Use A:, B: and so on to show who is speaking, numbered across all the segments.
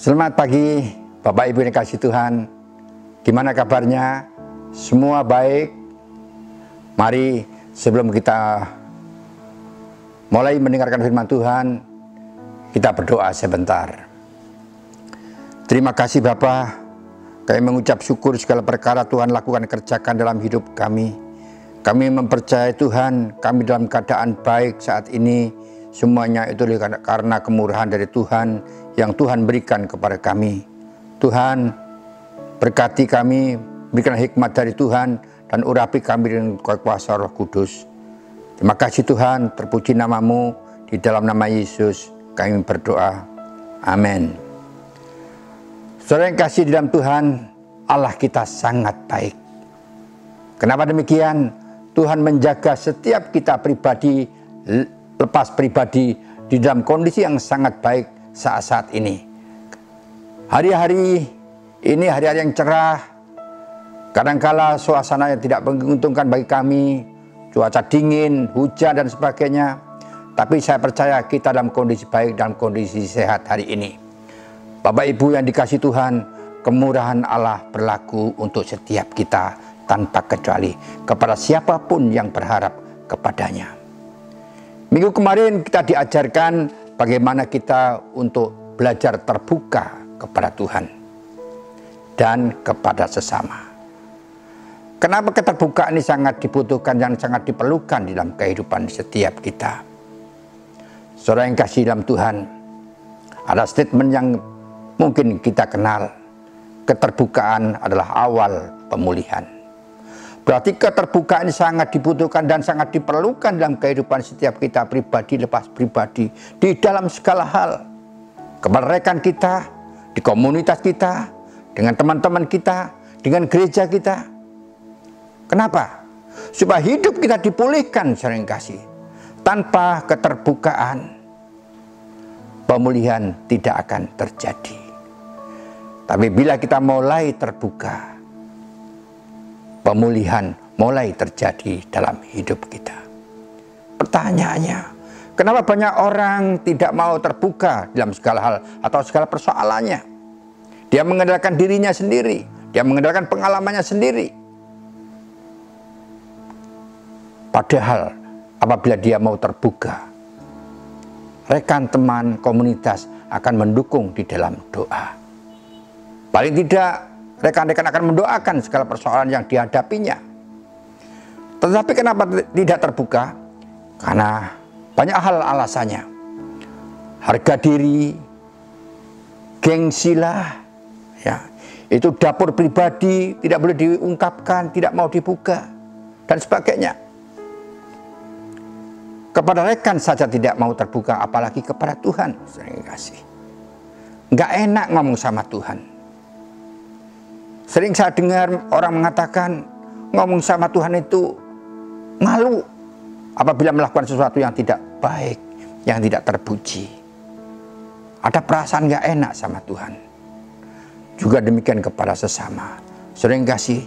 A: Selamat pagi Bapak Ibu yang dikasihi Tuhan. Gimana kabarnya? Semua baik? Mari sebelum kita mulai mendengarkan firman Tuhan, kita berdoa sebentar. Terima kasih Bapa, kami mengucap syukur segala perkara Tuhan lakukan kerjakan dalam hidup kami. Kami mempercayai Tuhan, kami dalam keadaan baik saat ini. Semuanya itu karena kemurahan dari Tuhan yang Tuhan berikan kepada kami. Tuhan, berkati kami, berikan hikmat dari Tuhan, dan urapi kami dengan kuasa Roh Kudus. Terima kasih Tuhan, terpuji namamu, di dalam nama Yesus kami berdoa. Amin. Saudara yang kasih di dalam Tuhan, Allah kita sangat baik. Kenapa demikian? Tuhan menjaga setiap kita pribadi, lepas pribadi, di dalam kondisi yang sangat baik saat-saat ini. Hari-hari ini hari-hari yang cerah. Kadangkala suasana yang tidak menguntungkan bagi kami, cuaca dingin, hujan dan sebagainya. Tapi saya percaya kita dalam kondisi baik, dalam kondisi sehat hari ini. Bapak Ibu yang dikasihi Tuhan, kemurahan Allah berlaku untuk setiap kita tanpa kecuali kepada siapapun yang berharap kepadanya. Minggu kemarin kita diajarkan bagaimana kita untuk belajar terbuka kepada Tuhan dan kepada sesama. Kenapa keterbukaan ini sangat dibutuhkan dan sangat diperlukan dalam kehidupan setiap kita? Saudara yang kasih dalam Tuhan, ada statement yang mungkin kita kenal. Keterbukaan adalah awal pemulihan. Berarti keterbukaan ini sangat dibutuhkan dan sangat diperlukan dalam kehidupan setiap kita pribadi lepas pribadi. Di dalam segala hal. Kepada rekan kita, di komunitas kita, dengan teman-teman kita, dengan gereja kita. Kenapa? Supaya hidup kita dipulihkan sering kasih. Tanpa keterbukaan, pemulihan tidak akan terjadi. Tapi bila kita mulai terbuka, pemulihan mulai terjadi dalam hidup kita. Pertanyaannya, kenapa banyak orang tidak mau terbuka dalam segala hal atau segala persoalannya? Dia mengandalkan dirinya sendiri, dia mengandalkan pengalamannya sendiri. Padahal apabila dia mau terbuka, rekan, teman, komunitas akan mendukung di dalam doa. Paling tidak rekan-rekan akan mendoakan segala persoalan yang dihadapinya. Tetapi kenapa tidak terbuka? Karena banyak hal alasannya. Harga diri, gengsilah, ya, itu dapur pribadi, tidak boleh diungkapkan, tidak mau dibuka, dan sebagainya. Kepada rekan saja tidak mau terbuka, apalagi kepada Tuhan. Sering kasih. Nggak enak ngomong sama Tuhan. Sering saya dengar orang mengatakan ngomong sama Tuhan itu malu apabila melakukan sesuatu yang tidak baik, yang tidak terpuji. Ada perasaan gak enak sama Tuhan. Juga demikian kepada sesama. Sering kasih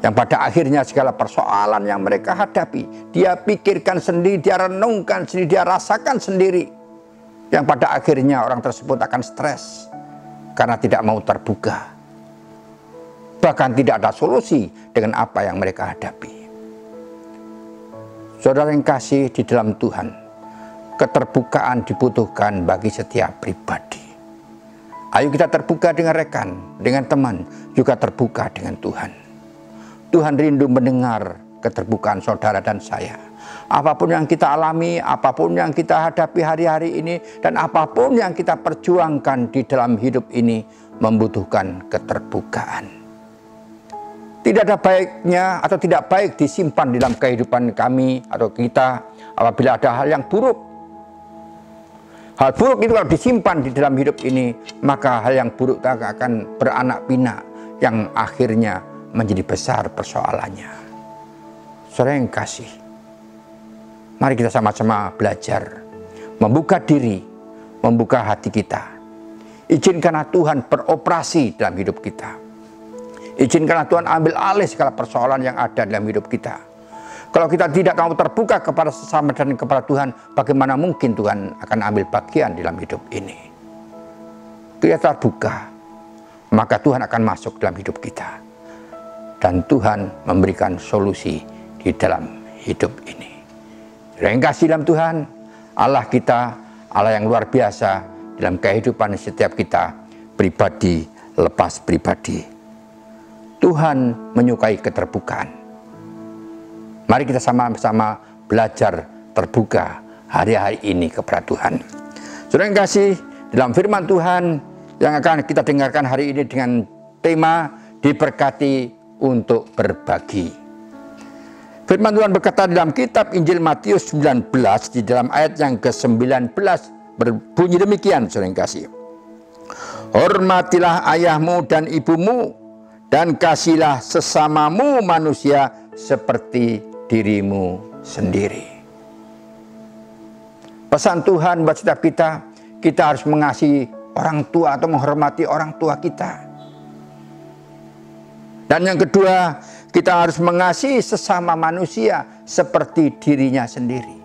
A: yang pada akhirnya segala persoalan yang mereka hadapi, dia pikirkan sendiri, dia renungkan sendiri, dia rasakan sendiri. Yang pada akhirnya orang tersebut akan stres karena tidak mau terbuka. Bahkan tidak ada solusi dengan apa yang mereka hadapi. Saudara yang kasih di dalam Tuhan, keterbukaan dibutuhkan bagi setiap pribadi. Ayo kita terbuka dengan rekan, dengan teman, juga terbuka dengan Tuhan. Tuhan rindu mendengar keterbukaan saudara dan saya. Apapun yang kita alami, apapun yang kita hadapi hari-hari ini, dan apapun yang kita perjuangkan di dalam hidup ini, membutuhkan keterbukaan. Tidak ada baiknya atau tidak baik disimpan dalam kehidupan kami atau kita apabila ada hal yang buruk. Hal buruk itu kalau disimpan di dalam hidup ini, maka hal yang buruk akan beranak pinak yang akhirnya menjadi besar persoalannya. Saudara yang kasih, mari kita sama-sama belajar membuka diri, membuka hati kita. Izinkanlah Tuhan beroperasi dalam hidup kita. Izinkanlah Tuhan ambil alih segala persoalan yang ada dalam hidup kita. Kalau kita tidak mau terbuka kepada sesama dan kepada Tuhan, bagaimana mungkin Tuhan akan ambil bagian dalam hidup ini? kita terbuka, maka Tuhan akan masuk dalam hidup kita. Dan Tuhan memberikan solusi di dalam hidup ini. Yang kasih dalam Tuhan, Allah kita, Allah yang luar biasa dalam kehidupan setiap kita, pribadi lepas pribadi. Tuhan menyukai keterbukaan. Mari kita sama-sama belajar terbuka hari-hari ini kepada Tuhan. Saudara yang kasih, dalam firman Tuhan yang akan kita dengarkan hari ini dengan tema diberkati untuk berbagi. Firman Tuhan berkata dalam kitab Injil Matius 19 di dalam ayat yang ke-19 berbunyi demikian, saudara yang kasih. Hormatilah ayahmu dan ibumu, dan kasihlah sesamamu manusia seperti dirimu sendiri. Pesan Tuhan buat setiap kita, kita harus mengasihi orang tua atau menghormati orang tua kita. Dan yang kedua, kita harus mengasihi sesama manusia seperti dirinya sendiri.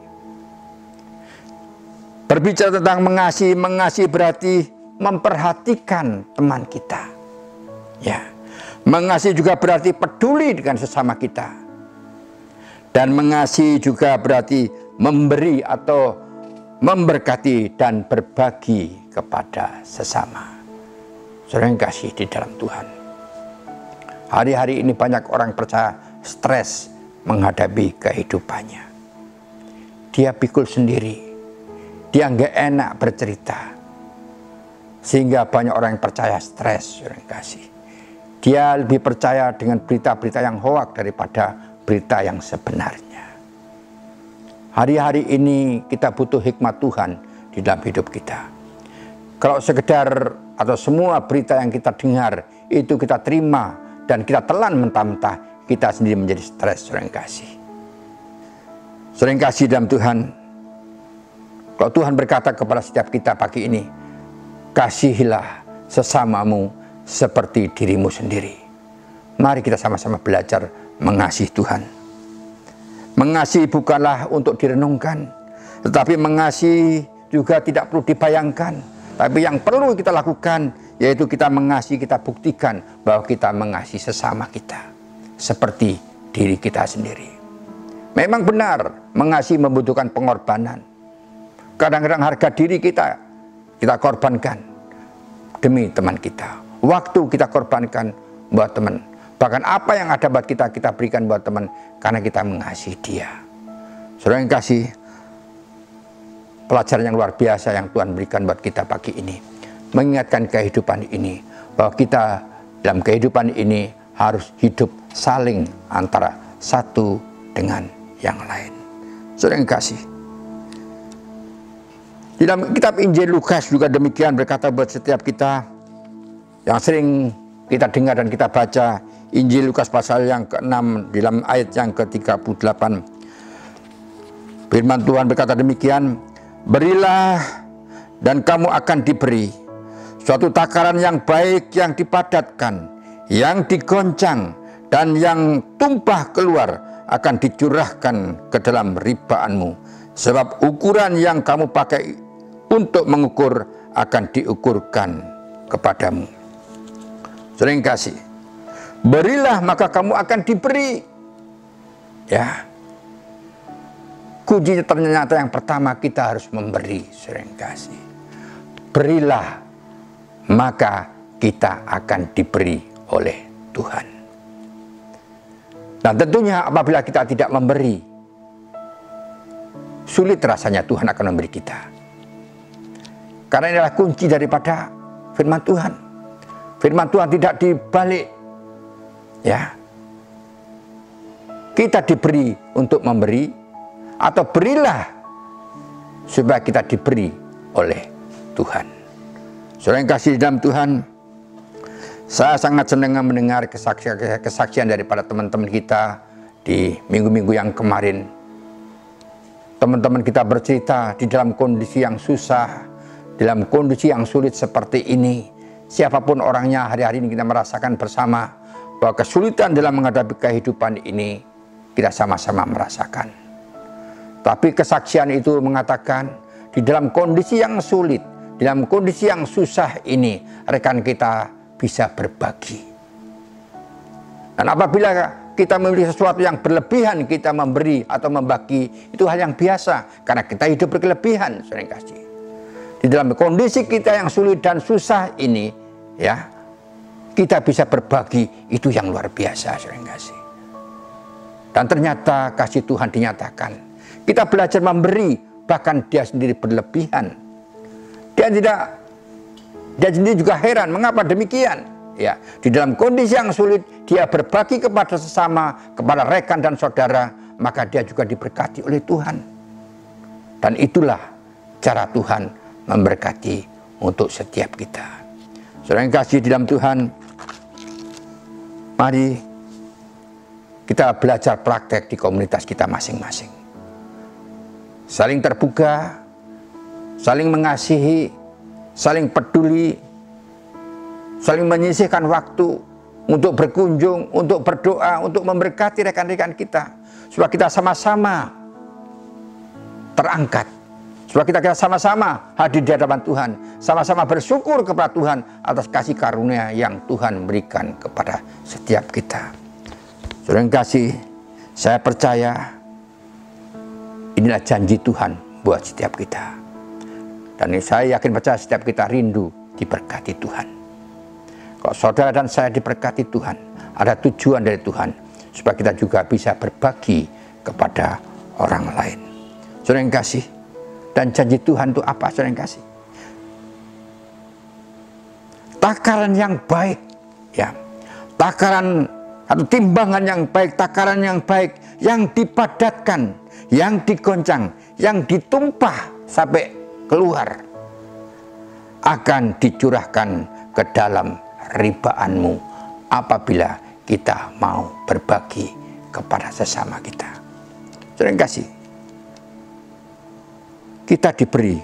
A: Berbicara tentang mengasihi berarti memperhatikan teman kita. Ya. Mengasihi juga berarti peduli dengan sesama kita. Dan mengasihi juga berarti memberi atau memberkati dan berbagi kepada sesama. Saudara yang kasih di dalam Tuhan. Hari-hari ini banyak orang percaya stres menghadapi kehidupannya. Dia pikul sendiri. Dia nggak enak bercerita. Sehingga banyak orang yang percaya stres, saudara yang kasih. Dia lebih percaya dengan berita-berita yang hoak daripada berita yang sebenarnya. Hari-hari ini kita butuh hikmat Tuhan di dalam hidup kita. Kalau sekedar atau semua berita yang kita dengar itu kita terima dan kita telan mentah-mentah, kita sendiri menjadi stres, saudara yang kasih. Saudara yang kasih dalam Tuhan, kalau Tuhan berkata kepada setiap kita pagi ini, kasihilah sesamamu seperti dirimu sendiri. Mari kita sama-sama belajar mengasihi Tuhan. Mengasihi bukanlah untuk direnungkan, tetapi mengasihi juga tidak perlu dibayangkan. Tapi yang perlu kita lakukan, yaitu kita mengasihi, kita buktikan bahwa kita mengasihi sesama kita seperti diri kita sendiri. Memang benar, mengasihi membutuhkan pengorbanan. Kadang-kadang harga diri kita korbankan demi teman kita. Waktu kita korbankan buat teman. Bahkan apa yang ada buat kita berikan buat teman karena kita mengasihi dia. Saudara yang kasih, pelajaran yang luar biasa yang Tuhan berikan buat kita pagi ini. Mengingatkan kehidupan ini, bahwa kita dalam kehidupan ini harus hidup saling antara satu dengan yang lain. Saudara yang kasih, di dalam kitab Injil Lukas juga demikian berkata buat setiap kita yang sering kita dengar dan kita baca. Injil Lukas pasal yang ke-6 dalam ayat yang ke-38. Firman Tuhan berkata demikian, berilah dan kamu akan diberi. Suatu takaran yang baik, yang dipadatkan, yang digoncang, dan yang tumpah keluar akan dicurahkan ke dalam ribaanmu. Sebab ukuran yang kamu pakai untuk mengukur akan diukurkan kepadamu. Saudara yang kasih, berilah maka kamu akan diberi. Ya. Kuncinya ternyata yang pertama kita harus memberi, saudara yang kasih. Berilah maka kita akan diberi oleh Tuhan. Nah tentunya apabila kita tidak memberi, sulit rasanya Tuhan akan memberi kita. Karena inilah kunci daripada firman Tuhan. Firman Tuhan tidak dibalik. Ya, kita diberi untuk memberi, atau berilah supaya kita diberi oleh Tuhan. Saudara yang kasih dalam Tuhan, saya sangat senang mendengar kesaksian daripada teman-teman kita di minggu-minggu yang kemarin. Teman-teman kita bercerita di dalam kondisi yang susah, dalam kondisi yang sulit seperti ini. Siapapun orangnya, hari-hari ini kita merasakan bersama bahwa kesulitan dalam menghadapi kehidupan ini kita sama-sama merasakan. Tapi kesaksian itu mengatakan di dalam kondisi yang sulit, dalam kondisi yang susah ini rekan kita bisa berbagi. Dan apabila kita memiliki sesuatu yang berlebihan, kita memberi atau membagi, itu hal yang biasa karena kita hidup berkelebihan, saudara yang kasih. Di dalam kondisi kita yang sulit dan susah ini, ya, kita bisa berbagi, itu yang luar biasa, saudara yang kasih. Dan ternyata kasih Tuhan dinyatakan. Kita belajar memberi, bahkan dia sendiri berlebihan. Dia sendiri juga heran, mengapa demikian? Ya, di dalam kondisi yang sulit, dia berbagi kepada sesama, kepada rekan dan saudara, maka dia juga diberkati oleh Tuhan. Dan itulah cara Tuhan memberkati untuk setiap kita. Saudara yang kasih di dalam Tuhan, mari kita belajar praktek di komunitas kita masing-masing. Saling terbuka, saling mengasihi, saling peduli, saling menyisihkan waktu untuk berkunjung, untuk berdoa, untuk memberkati rekan-rekan kita. Supaya kita sama-sama terangkat. Supaya kita sama-sama hadir di hadapan Tuhan. Sama-sama bersyukur kepada Tuhan atas kasih karunia yang Tuhan berikan kepada setiap kita. Saudara yang kasih, saya percaya inilah janji Tuhan buat setiap kita. Dan saya yakin percaya setiap kita rindu diberkati Tuhan. Kalau saudara dan saya diberkati Tuhan, ada tujuan dari Tuhan supaya kita juga bisa berbagi kepada orang lain. Saudara yang kasih, dan janji Tuhan itu apa, saudara yang kasih? Takaran yang baik, ya, takaran atau timbangan yang baik, takaran yang baik, yang dipadatkan, yang digoncang, yang ditumpah sampai keluar, akan dicurahkan ke dalam ribaanmu apabila kita mau berbagi kepada sesama kita. Saudara yang kasih, kita diberi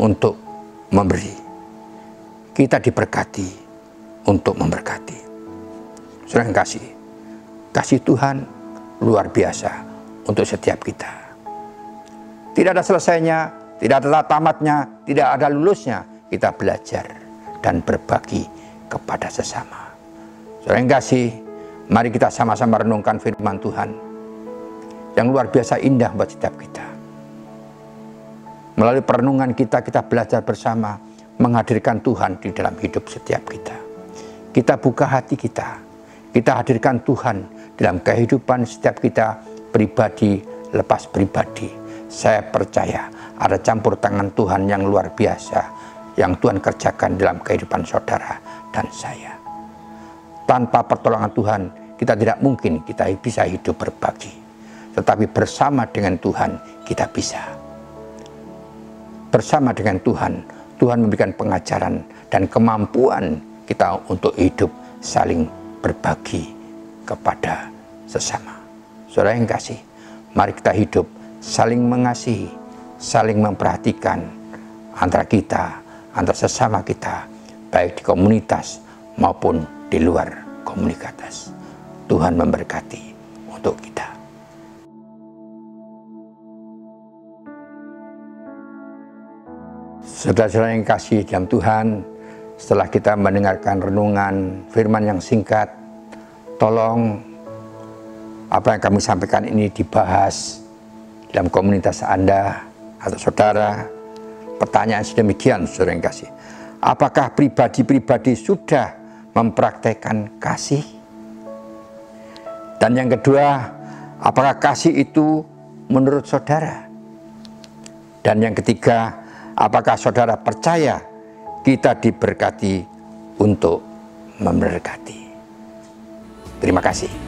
A: untuk memberi, kita diberkati untuk memberkati. Saudara yang kasih, kasih Tuhan luar biasa untuk setiap kita. Tidak ada selesainya, tidak ada tamatnya, tidak ada lulusnya. Kita belajar dan berbagi kepada sesama. Saudara yang kasih, mari kita sama-sama renungkan firman Tuhan yang luar biasa indah buat setiap kita. Melalui perenungan kita belajar bersama menghadirkan Tuhan di dalam hidup setiap kita. Kita buka hati kita hadirkan Tuhan dalam kehidupan setiap kita, pribadi lepas pribadi. Saya percaya ada campur tangan Tuhan yang luar biasa yang Tuhan kerjakan dalam kehidupan saudara dan saya. Tanpa pertolongan Tuhan, kita tidak mungkin kita bisa hidup berbagi. Tetapi bersama dengan Tuhan, kita bisa. Bersama dengan Tuhan, Tuhan memberikan pengajaran dan kemampuan kita untuk hidup saling berbagi kepada sesama. Saudara yang kasih, mari kita hidup saling mengasihi, saling memperhatikan antara kita, antara sesama kita, baik di komunitas maupun di luar komunitas. Tuhan memberkati untuk kita. Saudara-saudara yang kasih dalam Tuhan, setelah kita mendengarkan renungan firman yang singkat, tolong apa yang kami sampaikan ini dibahas dalam komunitas Anda atau saudara. Pertanyaan sedemikian, saudara yang kasih. Apakah pribadi-pribadi sudah mempraktekkan kasih? Dan yang kedua, apakah kasih itu menurut saudara? Dan yang ketiga, apakah saudara percaya kita diberkati untuk memberkati? Terima kasih.